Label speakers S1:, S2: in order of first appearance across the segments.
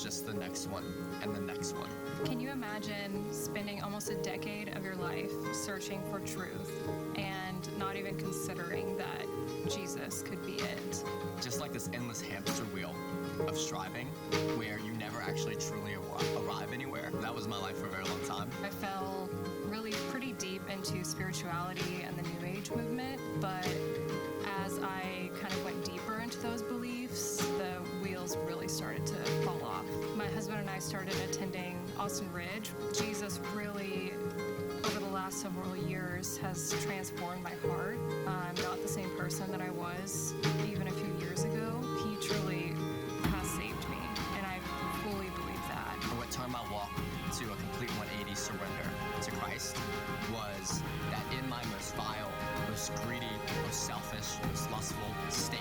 S1: just the next one and the next one.
S2: Can you imagine spending almost a decade of your life searching for truth and not even considering that Jesus could be it?
S1: Just like this endless hamster wheel of striving where you never actually truly arrive anywhere. That was my life for a very long time.
S2: I fell really pretty deep into spirituality and the New Age movement, but as I kind of went deeper into those beliefs, the wheels really started to fall off. My husband and I started attending Austin Ridge. Jesus really, over the last several years, has transformed my heart. I'm not the same person that I was even a few years ago. He truly has saved me, and I fully believe that.
S1: What turned my walk to a complete 180 surrender to Christ was that in my most vile, most greedy, most selfish, most lustful state,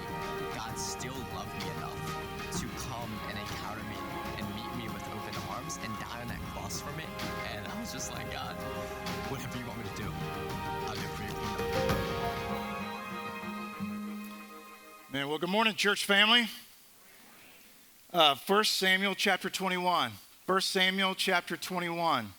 S1: God still loved me enough to come and encounter me and meet me with open arms and die on that cross for me. And I was just like, God, whatever you want me to do, I'll do it for your kingdom.
S3: Man, well, good morning, church family. 1 Samuel chapter 21. 1 Samuel chapter 21.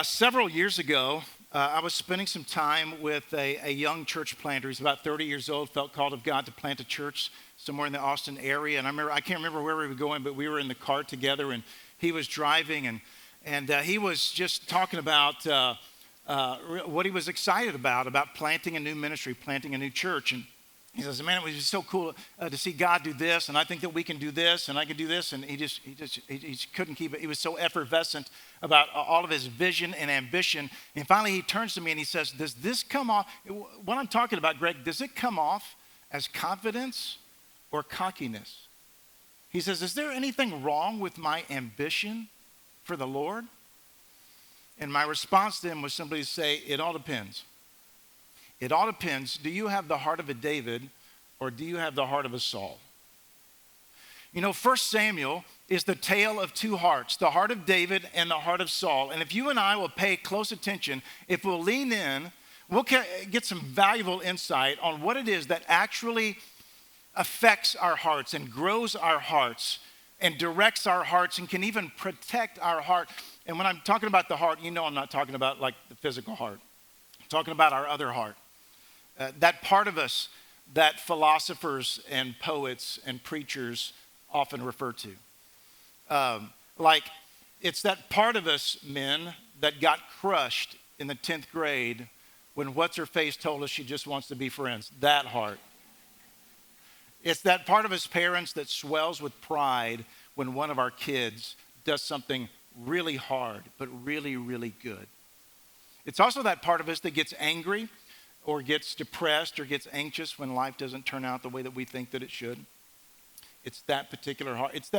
S3: Several years ago, I was spending some time with a young church planter. He's about 30 years old, felt called of God to plant a church somewhere in the Austin area. And I can't remember where we were going, but we were in the car together, and he was driving, and he was just talking about what he was excited about planting a new ministry, planting a new church. And he says, man, it was so cool to see God do this, and I think that we can do this, and I can do this, and he couldn't keep it. He was so effervescent about all of his vision and ambition. And finally, he turns to me and he says, does this come off, what I'm talking about, Greg, does it come off as confidence or cockiness? He says, is there anything wrong with my ambition for the Lord? And my response to him was simply to say, it all depends. It all depends. Do you have the heart of a David or do you have the heart of a Saul? You know, 1 Samuel is the tale of two hearts, the heart of David and the heart of Saul. And if you and I will pay close attention, if we'll lean in, we'll get some valuable insight on what it is that actually affects our hearts and grows our hearts and directs our hearts and can even protect our heart. And when I'm talking about the heart, you know I'm not talking about like the physical heart. I'm talking about our other heart. That part of us that philosophers and poets and preachers often refer to. Like it's that part of us, men, that got crushed in the 10th grade when what's-her-face told us she just wants to be friends. That heart. It's that part of us parents that swells with pride when one of our kids does something really hard, but really, really good. It's also that part of us that gets angry or gets depressed or gets anxious when life doesn't turn out the way that we think that it should. It's that particular heart. It's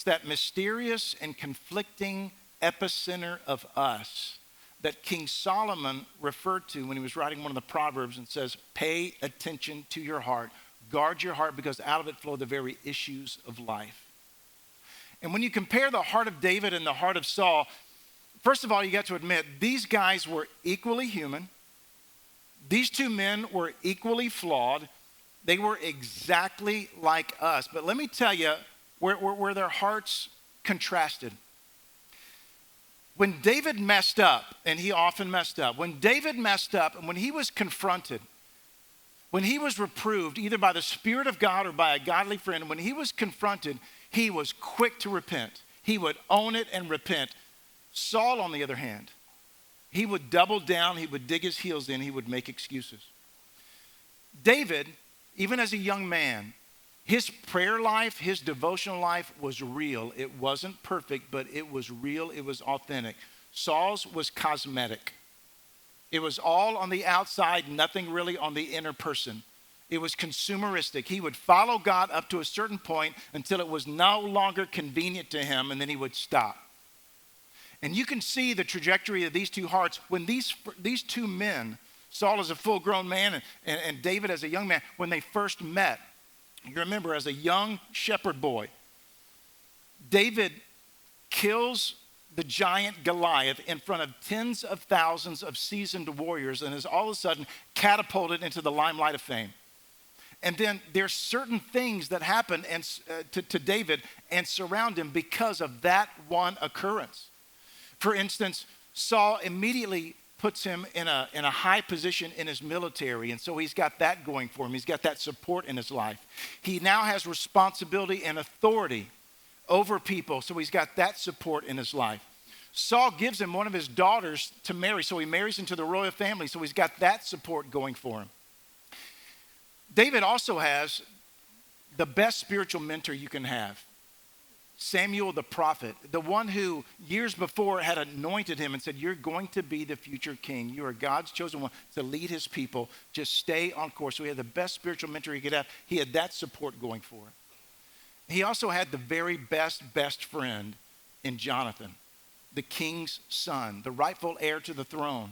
S3: that mysterious and conflicting epicenter of us that King Solomon referred to when he was writing one of the Proverbs and says, pay attention to your heart. Guard your heart because out of it flow the very issues of life. And when you compare the heart of David and the heart of Saul, first of all, you got to admit, these guys were equally human. These two men were equally flawed. They were exactly like us. But let me tell you where their hearts contrasted. When David messed up, and he often messed up, when David messed up and when he was confronted, when he was reproved either by the Spirit of God or by a godly friend, when he was confronted, he was quick to repent. He would own it and repent. Saul, on the other hand, he would double down, he would dig his heels in, he would make excuses. David, even as a young man, his prayer life, his devotional life was real. It wasn't perfect, but it was real, it was authentic. Saul's was cosmetic. It was all on the outside, nothing really on the inner person. It was consumeristic. He would follow God up to a certain point until it was no longer convenient to him, and then he would stop. And you can see the trajectory of these two hearts when these two men, Saul as a full-grown man and David as a young man, when they first met. You remember, as a young shepherd boy, David kills the giant Goliath in front of tens of thousands of seasoned warriors and is all of a sudden catapulted into the limelight of fame. And then there's certain things that happen to David and surround him because of that one occurrence. For instance, Saul immediately puts him in a high position in his military, and so he's got that going for him. He's got that support in his life. He now has responsibility and authority over people, so he's got that support in his life. Saul gives him one of his daughters to marry, so he marries into the royal family, so he's got that support going for him. David also has the best spiritual mentor you can have. Samuel the prophet, the one who years before had anointed him and said, you're going to be the future king. You are God's chosen one to lead his people. Just stay on course. So he had the best spiritual mentor he could have. He had that support going for him. He also had the very best friend in Jonathan, the king's son, the rightful heir to the throne,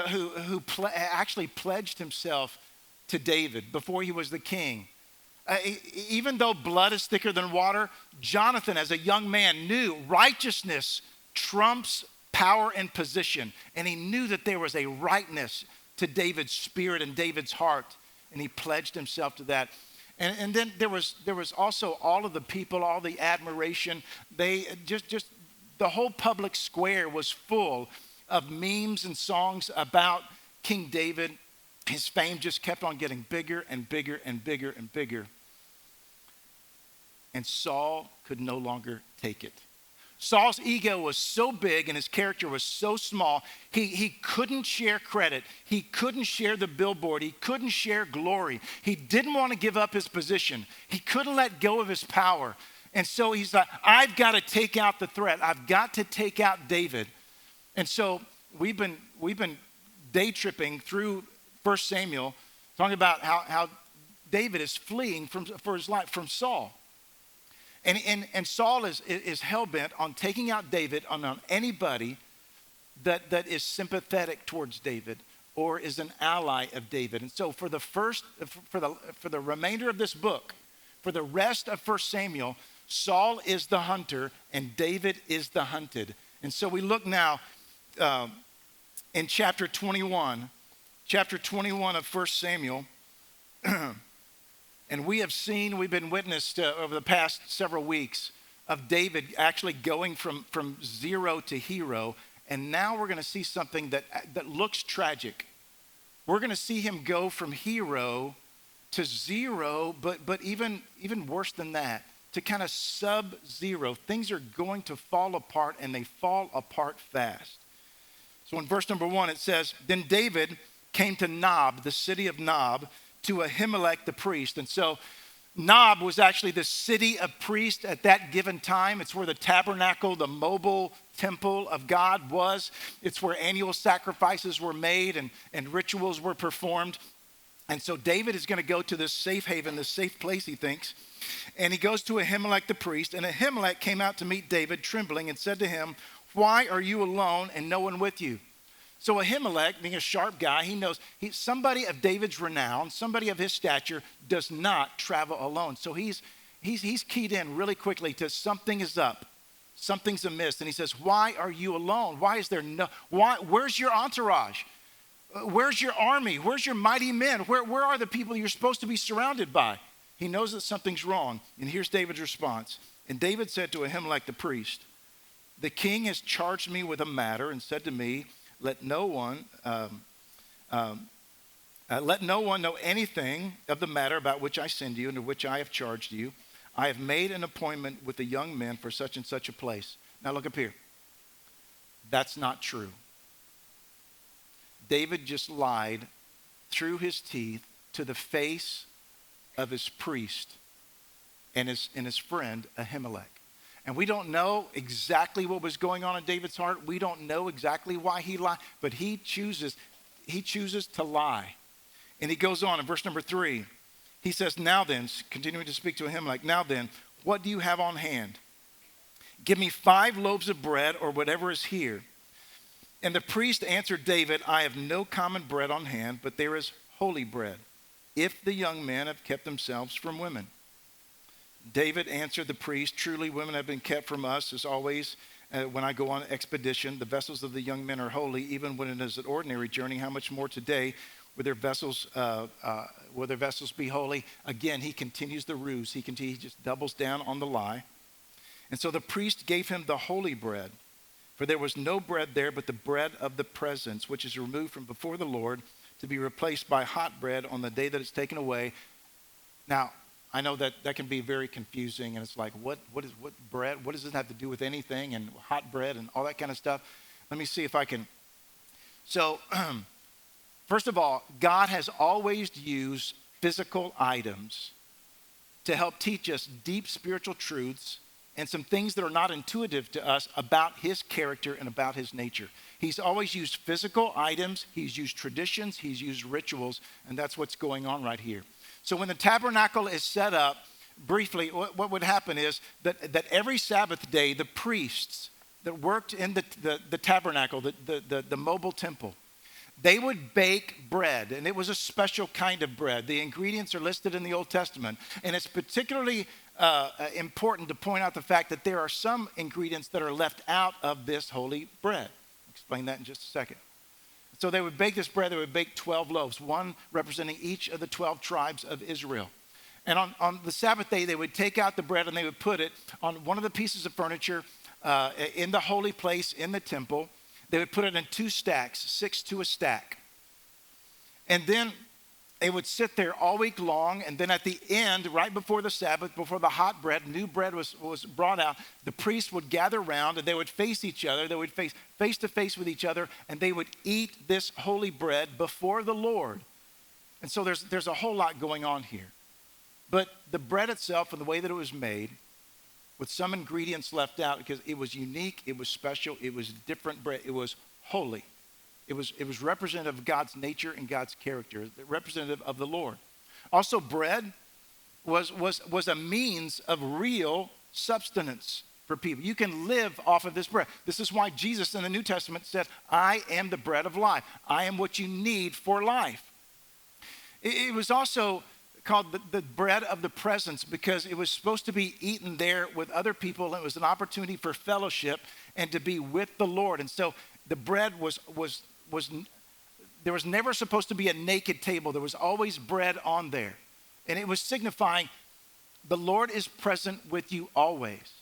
S3: who actually pledged himself to David before he was the king. Even though blood is thicker than water, Jonathan, as a young man, knew righteousness trumps power and position. And he knew that there was a rightness to David's spirit and David's heart. And he pledged himself to that. And then there was also all of the people, all the admiration. They just the whole public square was full of memes and songs about King David. His fame just kept on getting bigger and bigger and bigger and bigger. And Saul could no longer take it. Saul's ego was so big and his character was so small, he couldn't share credit. He couldn't share the billboard. He couldn't share glory. He didn't want to give up his position. He couldn't let go of his power. And so he's like, I've got to take out the threat. I've got to take out David. And so we've been day tripping through 1 Samuel, talking about how David is fleeing for his life from Saul. And Saul is hell-bent on taking out David, on anybody that is sympathetic towards David or is an ally of David. And so for the remainder of this book, for the rest of 1 Samuel, Saul is the hunter and David is the hunted. And so we look now in chapter 21 of 1 Samuel. And we've been witness to over the past several weeks of David actually going from zero to hero. And now we're going to see something that looks tragic. We're going to see him go from hero to zero, but even worse than that, to kind of sub-zero. Things are going to fall apart, and they fall apart fast. So in verse number 1, it says, then David came to Nob, the city of Nob, to Ahimelech the priest. And so Nob was actually the city of priests at that given time. It's where the tabernacle, the mobile temple of God was. It's where annual sacrifices were made and rituals were performed. And so David is going to go to this safe haven, this safe place, he thinks. And he goes to Ahimelech the priest. And Ahimelech came out to meet David, trembling, and said to him, why are you alone and no one with you? So Ahimelech, being a sharp guy, he knows somebody of David's renown, somebody of his stature, does not travel alone. So he's keyed in really quickly to something is up, something's amiss. And he says, why are you alone? Where's your entourage? Where's your army? Where's your mighty men? Where are the people you're supposed to be surrounded by? He knows that something's wrong. And here's David's response. And David said to Ahimelech the priest, the king has charged me with a matter and said to me, let no one know anything of the matter about which I send you and to which I have charged you. I have made an appointment with the young men for such and such a place. Now look up here. That's not true. David just lied through his teeth to the face of his priest and his friend Ahimelech. And we don't know exactly what was going on in David's heart. We don't know exactly why he lied, but he chooses to lie. And he goes on in verse number 3. He says, now then, continuing to speak to Ahimelech, now then, what do you have on hand? Give me 5 loaves of bread or whatever is here. And the priest answered David, I have no common bread on hand, but there is holy bread, if the young men have kept themselves from women. David answered the priest, truly women have been kept from us as always. When I go on expedition, the vessels of the young men are holy, even when it is an ordinary journey. How much more today, where their vessels will their vessels be holy? Again, he continues the ruse. He just doubles down on the lie. And so the priest gave him the holy bread, for there was no bread there but the bread of the presence, which is removed from before the Lord to be replaced by hot bread on the day that it's taken away. Now, I know that can be very confusing, and it's like, what bread? What does this have to do with anything, and hot bread and all that kind of stuff? Let me see if I can. So, first of all, God has always used physical items to help teach us deep spiritual truths and some things that are not intuitive to us about his character and about his nature. He's always used physical items, he's used traditions, he's used rituals, and that's what's going on right here. So when the tabernacle is set up, briefly, what would happen is that every Sabbath day, the priests that worked in the tabernacle, the mobile temple, they would bake bread, and it was a special kind of bread. The ingredients are listed in the Old Testament, and it's particularly important to point out the fact that there are some ingredients that are left out of this holy bread. I'll explain that in just a second. So they would bake this bread. They would bake 12 loaves, one representing each of the 12 tribes of Israel. And on the Sabbath day, they would take out the bread and they would put it on one of the pieces of furniture in the holy place in the temple. They would put it in 2 stacks, 6 to a stack. And then they would sit there all week long, and then at the end, right before the Sabbath, before the hot bread, new bread was brought out, the priests would gather around, and they would face each other. They would face to face with each other, and they would eat this holy bread before the Lord. And so there's a whole lot going on here. But the bread itself and the way that it was made, with some ingredients left out, because it was unique, it was special, it was different bread, it was holy. It was representative of God's nature and God's character, representative of the Lord. Also, bread was a means of real substance for people. You can live off of this bread. This is why Jesus in the New Testament said, I am the bread of life. I am what you need for life. It was also called the bread of the presence because it was supposed to be eaten there with other people. It was an opportunity for fellowship and to be with the Lord. And so the bread there was never supposed to be a naked table. There was always bread on there. And it was signifying the Lord is present with you always.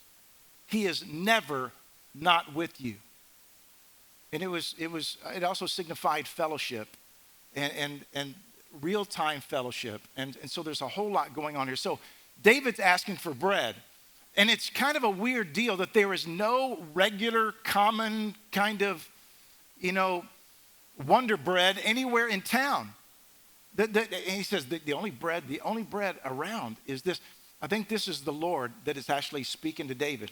S3: He is never not with you. And it also signified fellowship and real-time fellowship. And so there's a whole lot going on here. So David's asking for bread. And it's kind of a weird deal that there is no regular, common kind of, Wonder Bread anywhere in town. And he says the only bread around is this. I think this is the Lord that is actually speaking to David.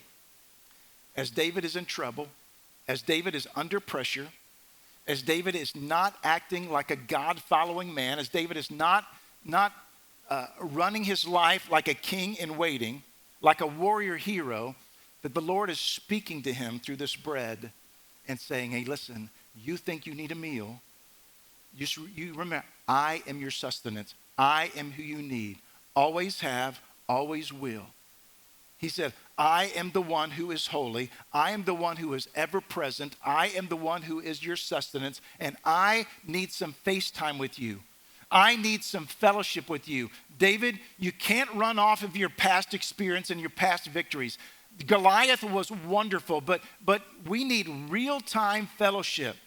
S3: As David is in trouble, as David is under pressure, as David is not acting like a God-following man, as David is not running his life like a king in waiting, like a warrior hero, that the Lord is speaking to him through this bread and saying, hey, listen, you think you need a meal. You remember, I am your sustenance. I am who you need. Always have, always will. He said, I am the one who is holy. I am the one who is ever present. I am the one who is your sustenance. And I need some face time with you. I need some fellowship with you. David, you can't run off of your past experience and your past victories. Goliath was wonderful, but we need real-time fellowship.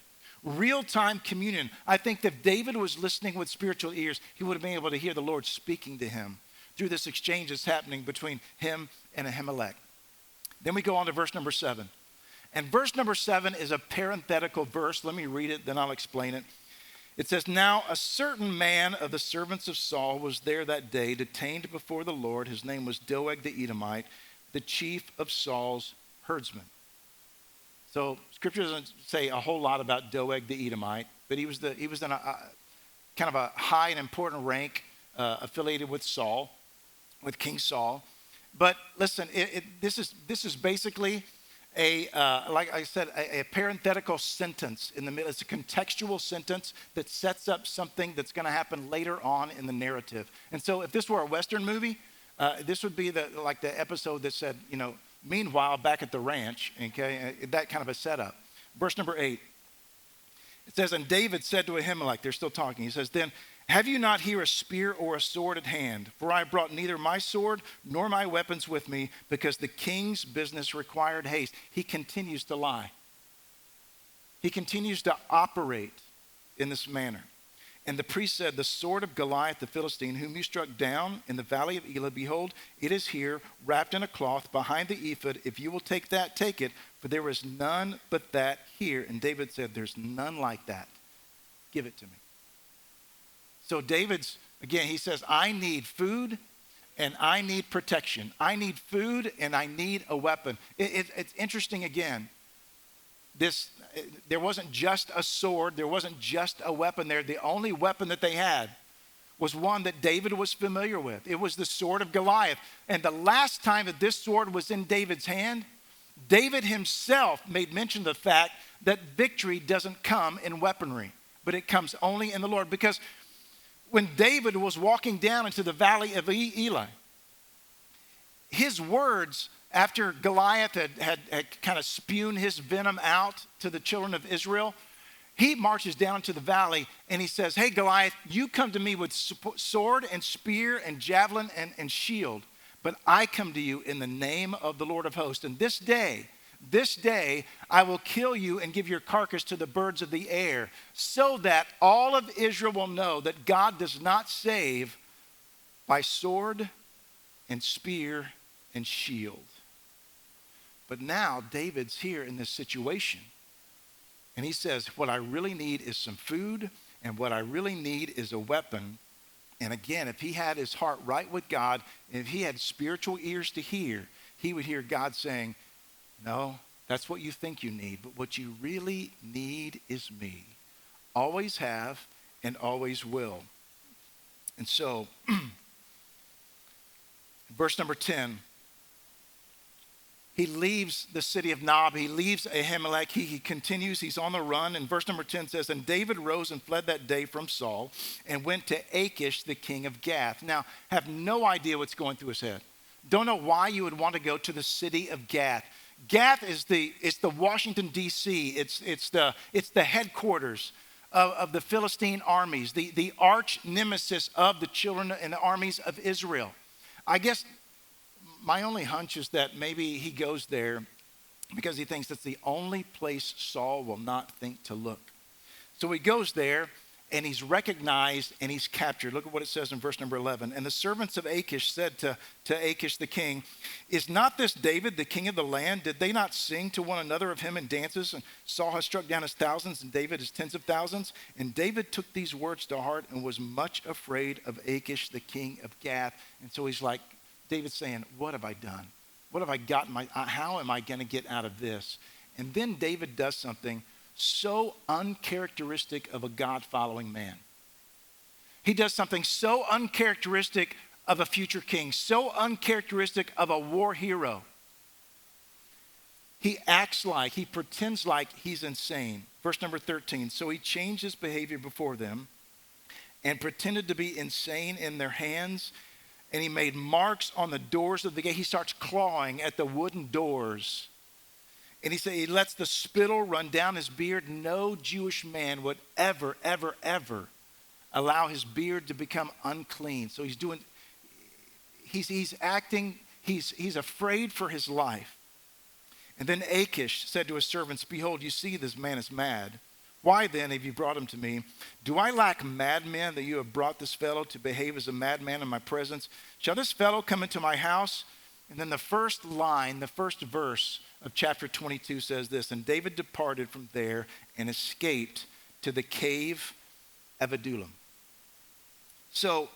S3: Real-time communion. I think that if David was listening with spiritual ears, he would have been able to hear the Lord speaking to him through this exchange that's happening between him and Ahimelech. Then we go on to verse number 7. And verse number 7 is a parenthetical verse. Let me read it, then I'll explain it. It says, now a certain man of the servants of Saul was there that day, detained before the Lord. His name was Doeg the Edomite, the chief of Saul's herdsmen. So Scripture doesn't say a whole lot about Doeg the Edomite, but he was in a kind of a high and important rank affiliated with Saul, with King Saul. But listen, this is basically like I said, a parenthetical sentence in the middle. It's a contextual sentence that sets up something that's going to happen later on in the narrative. And so if this were a Western movie, this would be the episode that said, meanwhile, back at the ranch, okay, that kind of a setup. Verse number 8, it says, and David said to Ahimelech, they're still talking, he says, then Have you not here a spear or a sword at hand? For I brought neither my sword nor my weapons with me, because the king's business required haste. He continues to lie. He continues to operate in this manner. And the priest said, the sword of Goliath the Philistine, whom you struck down in the valley of Elah, behold, it is here, wrapped in a cloth behind the ephod. If you will take that, take it, for there is none but that here. And David said, there's none like that. Give it to me. So David's, again, he says, I need food and I need protection. I need food and I need a weapon. It's interesting again. There wasn't just a sword. There wasn't just a weapon there. The only weapon that they had was one that David was familiar with. It was the sword of Goliath. And the last time that this sword was in David's hand, David himself made mention of the fact that victory doesn't come in weaponry, but it comes only in the Lord. Because when David was walking down into the valley of Elah, his words after Goliath had kind of spewed his venom out to the children of Israel, he marches down to the valley and he says, hey, Goliath, you come to me with sword and spear and javelin and shield, but I come to you in the name of the Lord of hosts. And this day, I will kill you and give your carcass to the birds of the air, so that all of Israel will know that God does not save by sword and spear and shield. But now David's here in this situation. And he says, what I really need is some food, and what I really need is a weapon. And again, if he had his heart right with God, if he had spiritual ears to hear, he would hear God saying, no, that's what you think you need, but what you really need is me. Always have and always will. And so, verse number 10, he leaves the city of Nob. He leaves Ahimelech. He continues. He's on the run. And verse number 10 says, and David rose and fled that day from Saul and went to Achish, the king of Gath. Now, have no idea what's going through his head. Don't know why you would want to go to the city of Gath. Gath is the Washington, D.C. It's the headquarters of the Philistine armies, the arch nemesis of the children and the armies of Israel. I guess my only hunch is that maybe he goes there because he thinks that's the only place Saul will not think to look. So he goes there, and he's recognized and he's captured. Look at what it says in verse number 11. And the servants of Achish said to Achish the king, is not this David, the king of the land? Did they not sing to one another of him in dances? And Saul has struck down his thousands and David his tens of thousands. And David took these words to heart and was much afraid of Achish, the king of Gath. And so he's like, David's saying, what have I done? What have I gotten? How am I going to get out of this? And then David does something so uncharacteristic of a God-following man. He does something so uncharacteristic of a future king, so uncharacteristic of a war hero. He pretends like he's insane. Verse number 13, so he changed his behavior before them and pretended to be insane in their hands, and he made marks on the doors of the gate. He starts clawing at the wooden doors. And he lets the spittle run down his beard. No Jewish man would ever allow his beard to become unclean. So he's acting, he's afraid for his life. And then Achish said to his servants, behold, you see this man is mad. Why then have you brought him to me? Do I lack madmen that you have brought this fellow to behave as a madman in my presence? Shall this fellow come into my house? And then the first verse of chapter 22 says this, and David departed from there and escaped to the cave of Adullam. So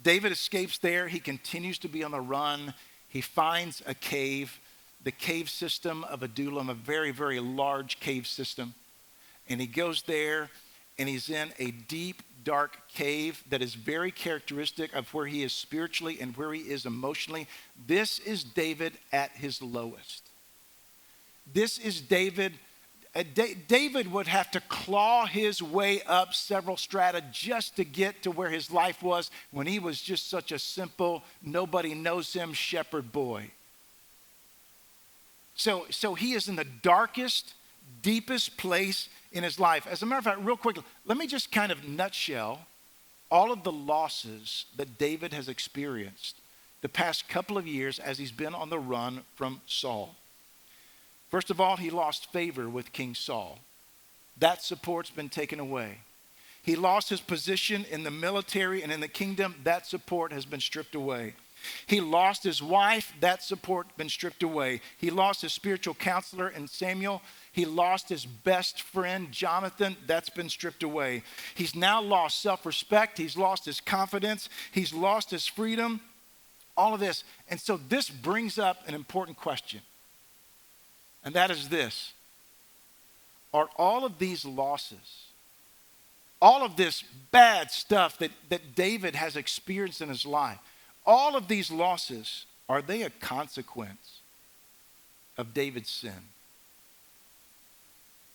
S3: David escapes there. He continues to be on the run. He finds a cave, the cave system of Adullam, a very, very large cave system. And he goes there and he's in a deep, dark cave that is very characteristic of where he is spiritually and where he is emotionally. This is David at his lowest. This is David. David would have to claw his way up several strata just to get to where his life was when he was just such a simple, nobody knows him shepherd boy. So he is in the darkest, deepest place in his life. As a matter of fact, real quick, let me just kind of nutshell all of the losses that David has experienced the past couple of years as he's been on the run from Saul. First of all, he lost favor with King Saul. That support's been taken away. He lost his position in the military and in the kingdom. That support has been stripped away. He lost his wife. That support has been stripped away. He lost his spiritual counselor in Samuel. He lost his best friend, Jonathan. That's been stripped away. He's now lost self-respect. He's lost his confidence. He's lost his freedom. All of this. And so this brings up an important question. And that is this. Are all of these losses, all of this bad stuff that David has experienced in his life, all of these losses, are they a consequence of David's sin?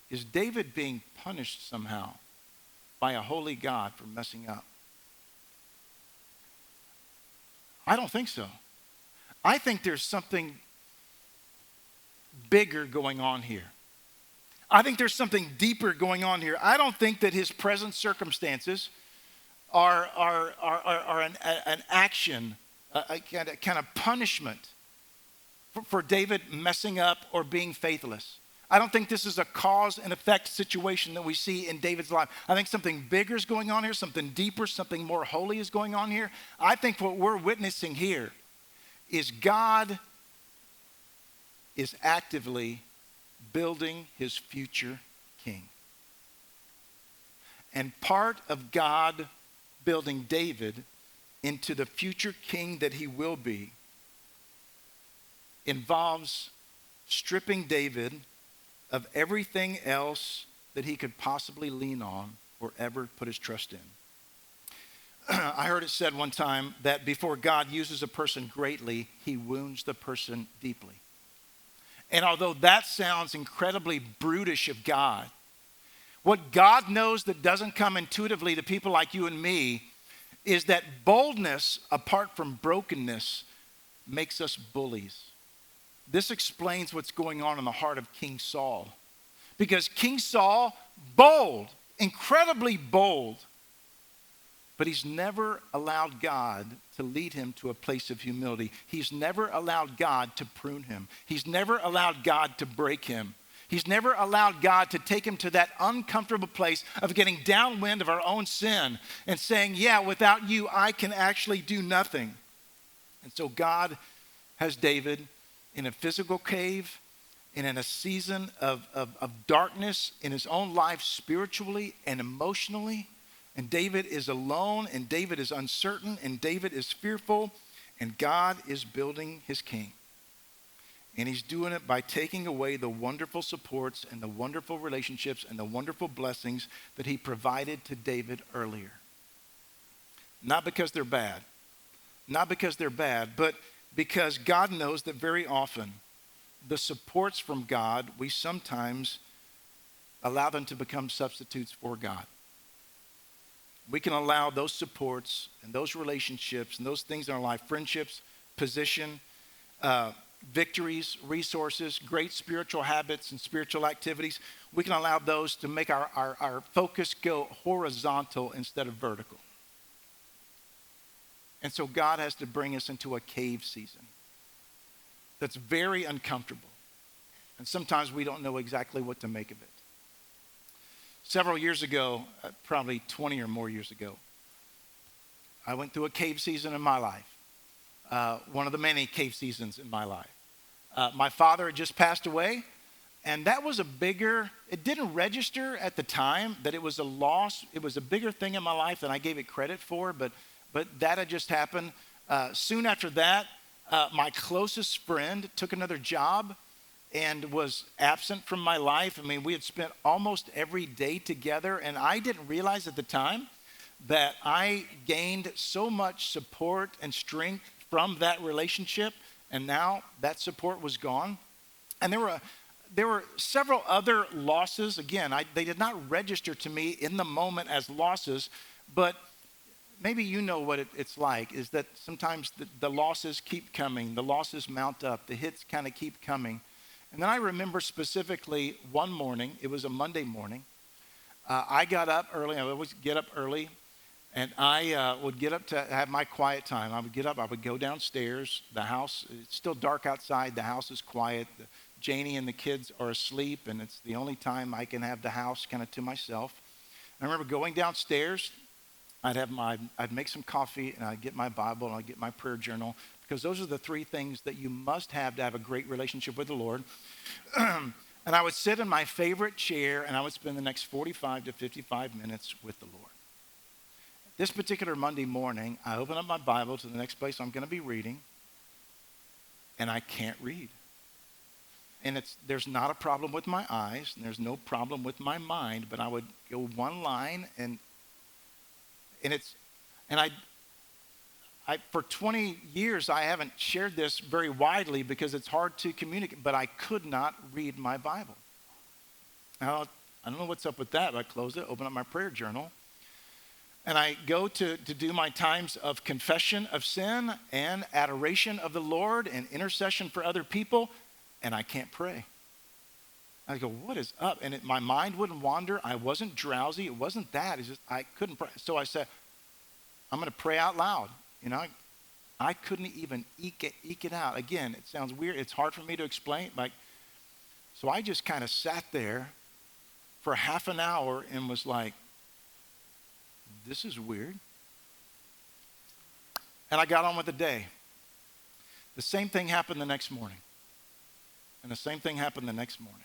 S3: Is David being punished somehow by a holy God for messing up? I don't think so. I think there's something bigger going on here. I think there's something deeper going on here. I don't think that his present circumstances are an action, a kind of punishment for David messing up or being faithless. I don't think this is a cause and effect situation that we see in David's life. I think something bigger is going on here, something deeper, something more holy is going on here. I think what we're witnessing here is God is actively building his future king. And part of God building David into the future king that he will be involves stripping David of everything else that he could possibly lean on or ever put his trust in. I heard it said one time that before God uses a person greatly, he wounds the person deeply. And although that sounds incredibly brutish of God, what God knows that doesn't come intuitively to people like you and me is that boldness apart from brokenness makes us bullies. This explains what's going on in the heart of King Saul. Because King Saul, bold, incredibly bold, but he's never allowed God to lead him to a place of humility. He's never allowed God to prune him. He's never allowed God to break him. He's never allowed God to take him to that uncomfortable place of getting downwind of our own sin and saying, yeah, without you, I can actually do nothing. And so God has David in a physical cave and in a season of darkness in his own life spiritually and emotionally. And David is alone, and David is uncertain, and David is fearful, and God is building his king. And he's doing it by taking away the wonderful supports and the wonderful relationships and the wonderful blessings that he provided to David earlier. Not because they're bad, but because God knows that very often the supports from God, we sometimes allow them to become substitutes for God. We can allow those supports and those relationships and those things in our life, friendships, position, victories, resources, great spiritual habits and spiritual activities, we can allow those to make our focus go horizontal instead of vertical. And so God has to bring us into a cave season that's very uncomfortable. And sometimes we don't know exactly what to make of it. Several years ago, probably 20 or more years ago, I went through a cave season in my life. One of the many cave seasons in my life. My father had just passed away, and that was it didn't register at the time that it was a loss. It was a bigger thing in my life than I gave it credit for, but that had just happened. Soon after that, my closest friend took another job and was absent from my life. I mean, we had spent almost every day together, and I didn't realize at the time that I gained so much support and strength from that relationship, and now that support was gone. And there were several other losses. Again, they did not register to me in the moment as losses, but maybe you know what it's like, is that sometimes the losses keep coming, the losses mount up, the hits kind of keep coming. And then I remember specifically one morning, it was a Monday morning, I got up early, I always get up early, And I would get up to have my quiet time. I would get up, I would go downstairs. The house, it's still dark outside. The house is quiet. Janie and the kids are asleep, and it's the only time I can have the house kind of to myself. I remember going downstairs. I'd make some coffee, and I'd get my Bible, and I'd get my prayer journal, because those are the three things that you must have to have a great relationship with the Lord. And I would sit in my favorite chair, and I would spend the next 45 to 55 minutes with the Lord. This particular Monday morning, I open up my Bible to the next place I'm going to be reading, and I can't read. And there's not a problem with my eyes, and there's no problem with my mind, but I would go one line, I for 20 years, I haven't shared this very widely because it's hard to communicate, but I could not read my Bible. Now, I don't know what's up with that. I close it, open up my prayer journal, and I go to do my times of confession of sin and adoration of the Lord and intercession for other people, and I can't pray. I go, what is up? And my mind wouldn't wander. I wasn't drowsy. It wasn't that. It's just I couldn't pray. So I said, I'm going to pray out loud. You know, I couldn't even eke it out. Again, it sounds weird. It's hard for me to explain. So I just kind of sat there for half an hour and was like, this is weird. And I got on with the day. The same thing happened the next morning. And the same thing happened the next morning.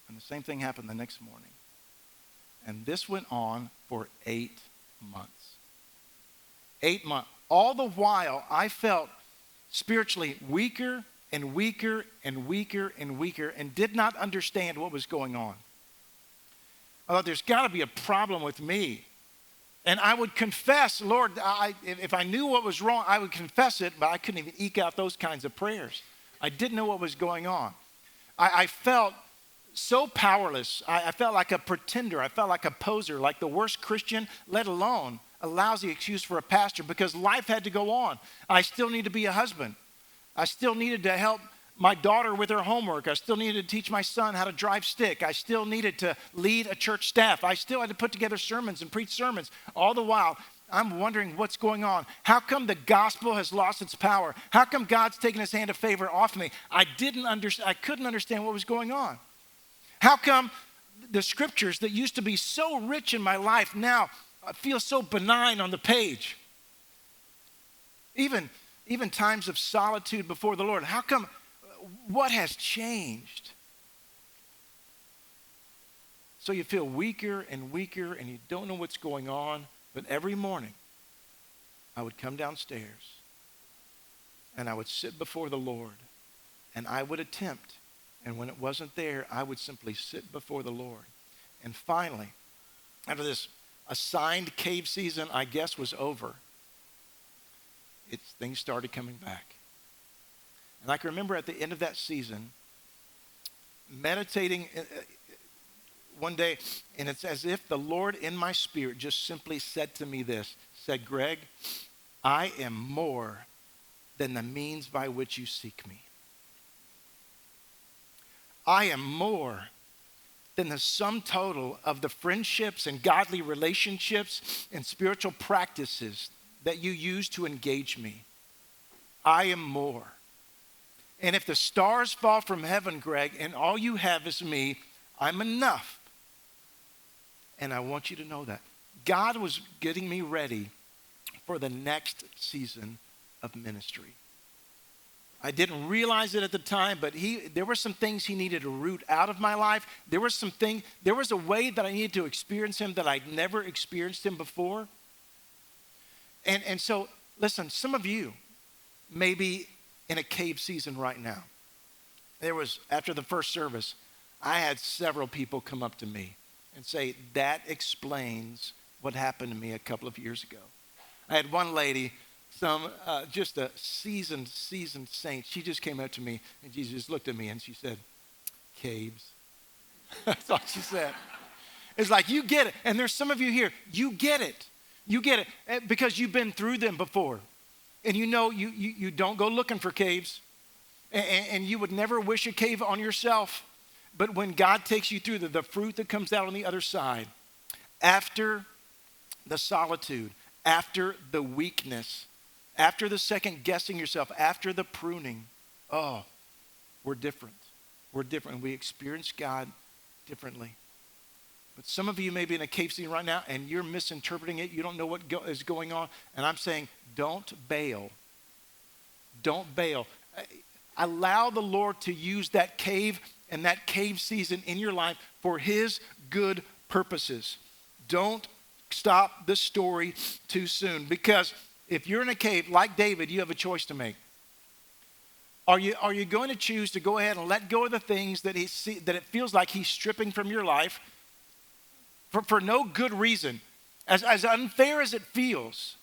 S3: And the same thing happened the next morning. And this went on for 8 months. 8 months. All the while, I felt spiritually weaker and weaker and weaker and weaker and did not understand what was going on. I thought, there's got to be a problem with me. And I would confess, Lord, if I knew what was wrong, I would confess it, but I couldn't even eke out those kinds of prayers. I didn't know what was going on. I felt so powerless. I felt like a pretender. I felt like a poser, like the worst Christian, let alone a lousy excuse for a pastor, because life had to go on. I still need to be a husband. I still needed to help my daughter with her homework. I still needed to teach my son how to drive stick. I still needed to lead a church staff. I still had to put together sermons and preach sermons. All the while, I'm wondering what's going on. How come the gospel has lost its power? How come God's taken his hand of favor off me? I couldn't understand what was going on. How come the scriptures that used to be so rich in my life now feel so benign on the page? Even times of solitude before the Lord. How come, what has changed? So you feel weaker and weaker and you don't know what's going on. But every morning, I would come downstairs and I would sit before the Lord and I would attempt. And when it wasn't there, I would simply sit before the Lord. And finally, after this assigned cave season, I guess, was over, things started coming back. And I can remember at the end of that season, meditating one day, and it's as if the Lord in my spirit just simply said to me this, said, Greg, I am more than the means by which you seek me. I am more than the sum total of the friendships and godly relationships and spiritual practices that you use to engage me. I am more. And if the stars fall from heaven, Greg, and all you have is me, I'm enough. And I want you to know that. God was getting me ready for the next season of ministry. I didn't realize it at the time, but there were some things he needed to root out of my life. There was a way that I needed to experience him that I'd never experienced him before. And so, listen, some of you may be in a cave season right now. After the first service, I had several people come up to me and say, that explains what happened to me a couple of years ago. I had one lady, just a seasoned saint. She just came up to me and she just looked at me and she said, caves. That's all she said. It's like, you get it. And there's some of you here, you get it. You get it because you've been through them before. And you know you don't go looking for caves. And you would never wish a cave on yourself. But when God takes you through the fruit that comes out on the other side, after the solitude, after the weakness, after the second guessing yourself, after the pruning, oh, we're different. We're different. We experience God differently. But some of you may be in a cave scene right now and you're misinterpreting it. You don't know what is going on. And I'm saying, don't bail. Don't bail. Allow the Lord to use that cave and that cave season in your life for his good purposes. Don't stop the story too soon, because if you're in a cave like David, you have a choice to make. Are you going to choose to go ahead and let go of the things that that it feels like he's stripping from your life for no good reason, as unfair as it feels,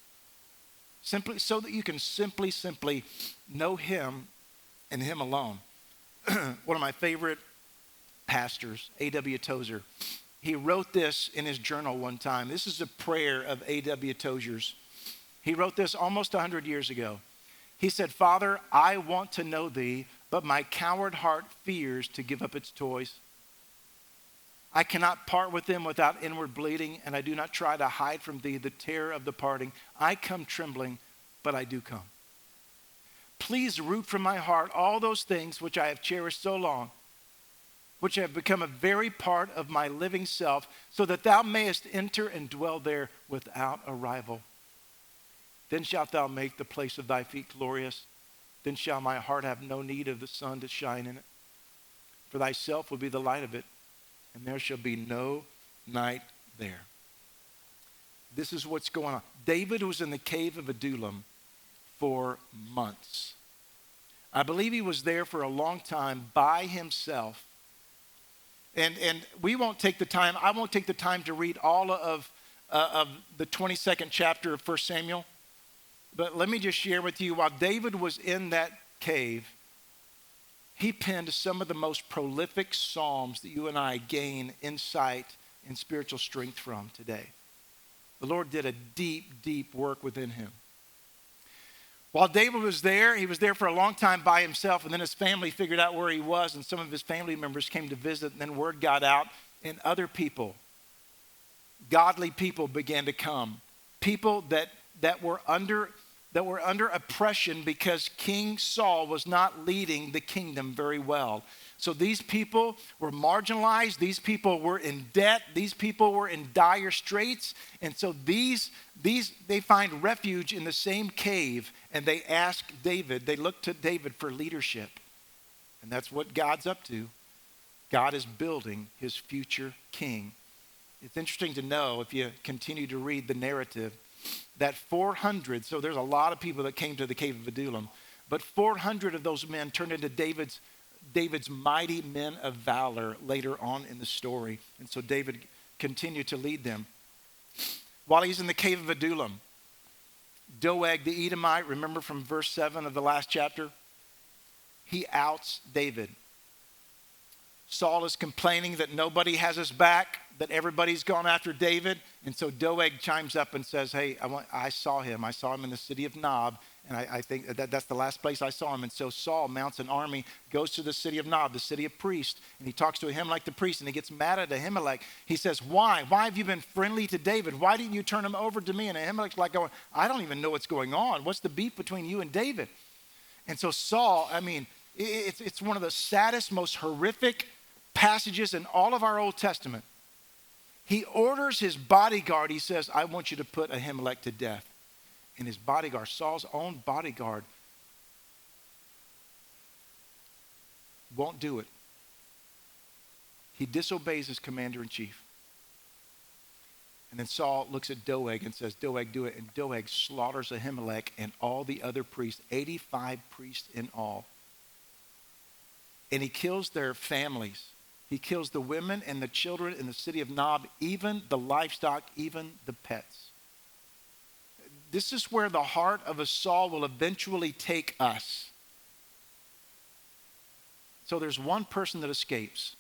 S3: simply so that you can simply know him and him alone? One of my favorite pastors, A.W. Tozer, he wrote this in his journal one time. This is a prayer of A.W. Tozer's. He wrote this almost 100 years ago. He said, "Father, I want to know thee, but my coward heart fears to give up its toys. I cannot part with them without inward bleeding, and I do not try to hide from thee the terror of the parting. I come trembling, but I do come. Please root from my heart all those things which I have cherished so long, which have become a very part of my living self, so that thou mayest enter and dwell there without a rival. Then shalt thou make the place of thy feet glorious. Then shall my heart have no need of the sun to shine in it. For thyself will be the light of it, and there shall be no night there." This is what's going on. David was in the cave of Adullam for months. I believe he was there for a long time by himself. And we won't take the time, I won't take the time to read all of the 22nd chapter of 1 Samuel. But let me just share with you, while David was in that cave, he penned some of the most prolific psalms that you and I gain insight and spiritual strength from today. The Lord did a deep, deep work within him. While David was there, he was there for a long time by himself, and then his family figured out where he was, and some of his family members came to visit, and then word got out, and other people, godly people, began to come. People that were under oppression because King Saul was not leading the kingdom very well. So these people were marginalized. These people were in debt. These people were in dire straits. And so they find refuge in the same cave, and they ask David, they look to David for leadership. And that's what God's up to. God is building his future king. It's interesting to know, if you continue to read the narrative, that 400, so there's a lot of people that came to the cave of Adullam, but 400 of those men turned into David's mighty men of valor later on in the story. And so David continued to lead them. While he's in the cave of Adullam, Doeg the Edomite, remember from verse 7 of the last chapter, he outs David. Saul is complaining that nobody has his back, that everybody's gone after David. And so Doeg chimes up and says, "Hey, I saw him. I saw him in the city of Nob, and I think that's the last place I saw him." And so Saul mounts an army, goes to the city of Nob, the city of priests, and he talks to Ahimelech the priest, and he gets mad at Ahimelech. He says, "Why? Why have you been friendly to David? Why didn't you turn him over to me?" And Ahimelech's like going, "I don't even know what's going on. What's the beef between you and David?" And so Saul, it's one of the saddest, most horrific passages in all of our Old Testament. He orders his bodyguard, he says, "I want you to put Ahimelech to death." And his bodyguard, Saul's own bodyguard, won't do it. He disobeys his commander-in-chief. And then Saul looks at Doeg and says, "Doeg, do it." And Doeg slaughters Ahimelech and all the other priests, 85 priests in all. And he kills their families. He kills the women and the children in the city of Nob, even the livestock, even the pets. This is where the heart of a Saul will eventually take us. So there's one person that escapes.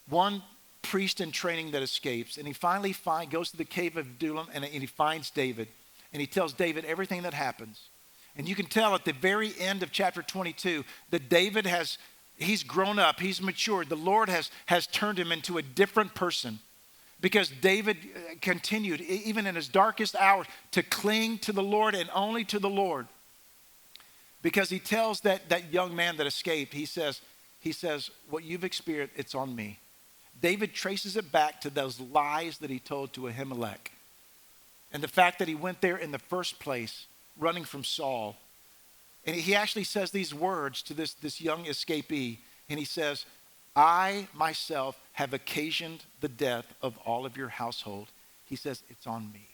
S3: One priest in training that escapes. And he finally goes to the cave of Adullam, and he finds David. And he tells David everything that happens. And you can tell at the very end of chapter 22 that David he's grown up, he's matured. The Lord has turned him into a different person. Because David continued, even in his darkest hours, to cling to the Lord and only to the Lord. Because he tells that young man that escaped, he says, what you've experienced, it's on me. David traces it back to those lies that he told to Ahimelech. And the fact that he went there in the first place, running from Saul. And he actually says these words to this young escapee. And he says, I myself have occasioned the death of all of your household. He says, it's on me.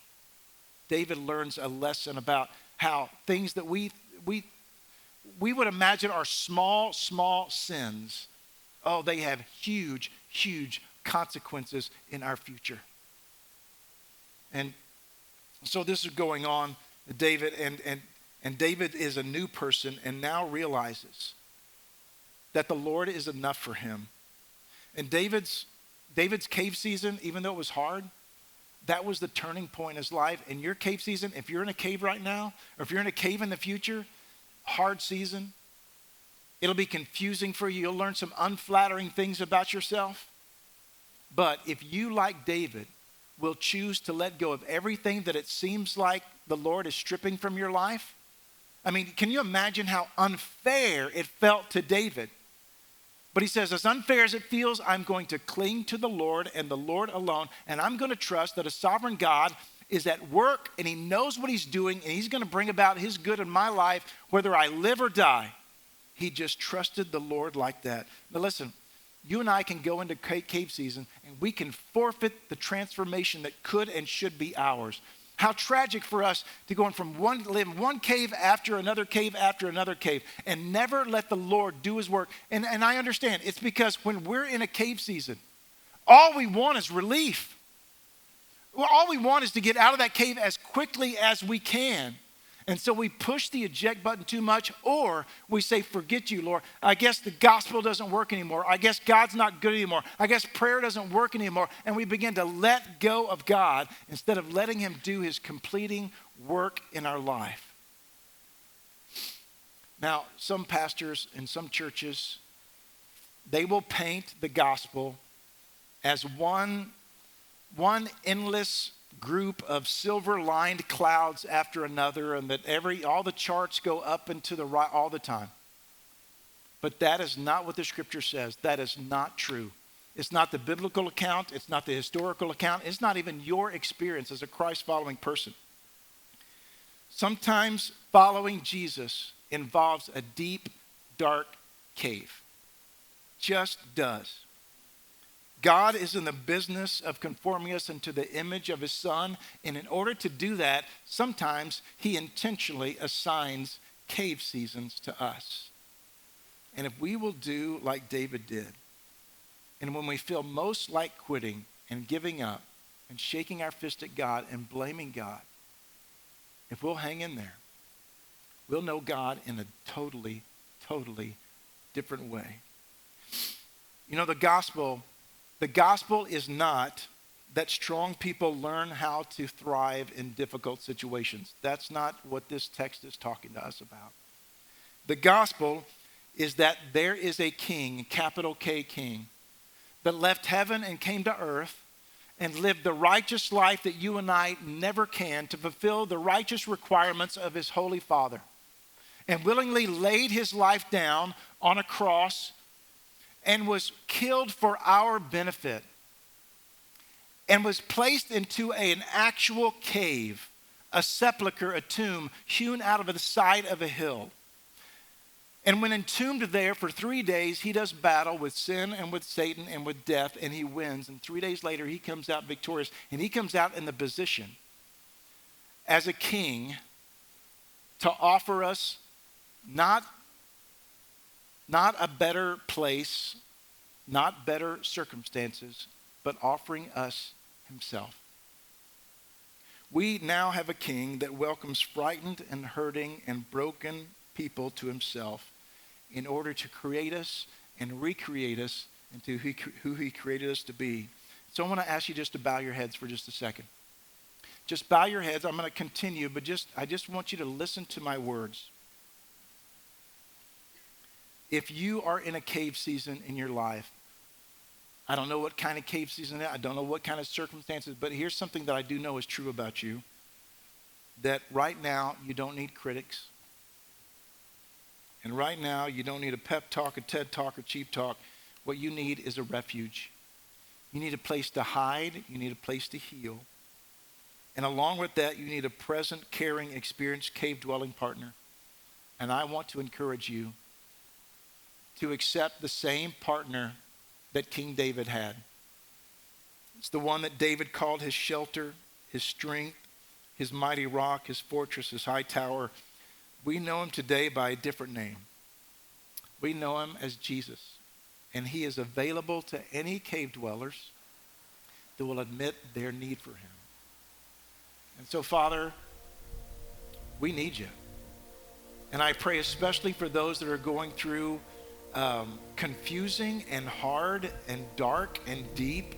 S3: David learns a lesson about how things that we would imagine are small sins, oh, they have huge consequences in our future. And so this is going on, David, and David is a new person and now realizes that the Lord is enough for him. And David's cave season, even though it was hard, that was the turning point in his life. In your cave season, if you're in a cave right now, or if you're in a cave in the future, hard season, it'll be confusing for you. You'll learn some unflattering things about yourself. But if you, like David, will choose to let go of everything that it seems like the Lord is stripping from your life, I mean, can you imagine how unfair it felt to David? But he says, as unfair as it feels, I'm going to cling to the Lord and the Lord alone. And I'm going to trust that a sovereign God is at work and he knows what he's doing and he's going to bring about his good in my life, whether I live or die. He just trusted the Lord like that. Now listen, you and I can go into cave season and we can forfeit the transformation that could and should be ours. How tragic for us to go from live one cave after another cave after another cave and never let the Lord do his work. And I understand it's because when we're in a cave season, all we want is relief. Well, all we want is to get out of that cave as quickly as we can. And so we push the eject button too much, or we say, forget you, Lord. I guess the gospel doesn't work anymore. I guess God's not good anymore. I guess prayer doesn't work anymore. And we begin to let go of God instead of letting him do his completing work in our life. Now, some pastors in some churches, they will paint the gospel as one endless group of silver-lined clouds after another, and that all the charts go up and to the right all the time. But that is not what the scripture says. That is not true. It's not the biblical account. It's not the historical account. It's not even your experience as a Christ-following person. Sometimes following Jesus involves a deep, dark cave. Just does. God is in the business of conforming us into the image of his Son. And in order to do that, sometimes he intentionally assigns cave seasons to us. And if we will do like David did, and when we feel most like quitting and giving up and shaking our fist at God and blaming God, if we'll hang in there, we'll know God in a totally different way. You know, the gospel is not that strong people learn how to thrive in difficult situations. That's not what this text is talking to us about. The gospel is that there is a king, capital K king, that left heaven and came to earth and lived the righteous life that you and I never can to fulfill the righteous requirements of his holy Father, and willingly laid his life down on a cross and was killed for our benefit and was placed into an actual cave, a sepulcher, a tomb hewn out of the side of a hill. And when entombed there for 3 days, he does battle with sin and with Satan and with death, and he wins. And 3 days later, he comes out victorious, and he comes out in the position as a king to offer us not a better place, not better circumstances, but offering us himself. We now have a king that welcomes frightened and hurting and broken people to himself in order to create us and recreate us into who he created us to be. So I want to ask you just to bow your heads for just a second. Just bow your heads. I'm going to continue, but I just want you to listen to my words. If you are in a cave season in your life, I don't know what kind of cave season it is. I don't know what kind of circumstances, but here's something that I do know is true about you, that right now you don't need critics. And right now you don't need a pep talk, a TED talk, or cheap talk. What you need is a refuge. You need a place to hide. You need a place to heal. And along with that, you need a present, caring, experienced cave-dwelling partner. And I want to encourage you to accept the same partner that King David had. It's the one that David called his shelter, his strength, his mighty rock, his fortress, his high tower. We know him today by a different name. We know him as Jesus. And he is available to any cave dwellers that will admit their need for him. And so, Father, we need you. And I pray especially for those that are going through confusing and hard and dark and deep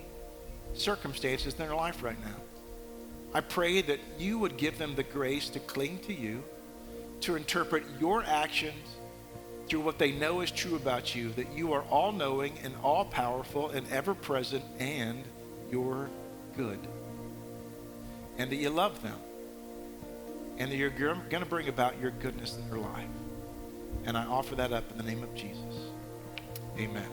S3: circumstances in their life right now. I pray that you would give them the grace to cling to you, to interpret your actions through what they know is true about you, that you are all-knowing and all-powerful and ever-present, and you're good. And that you love them. And that you're going to bring about your goodness in their life. And I offer that up in the name of Jesus. Amen.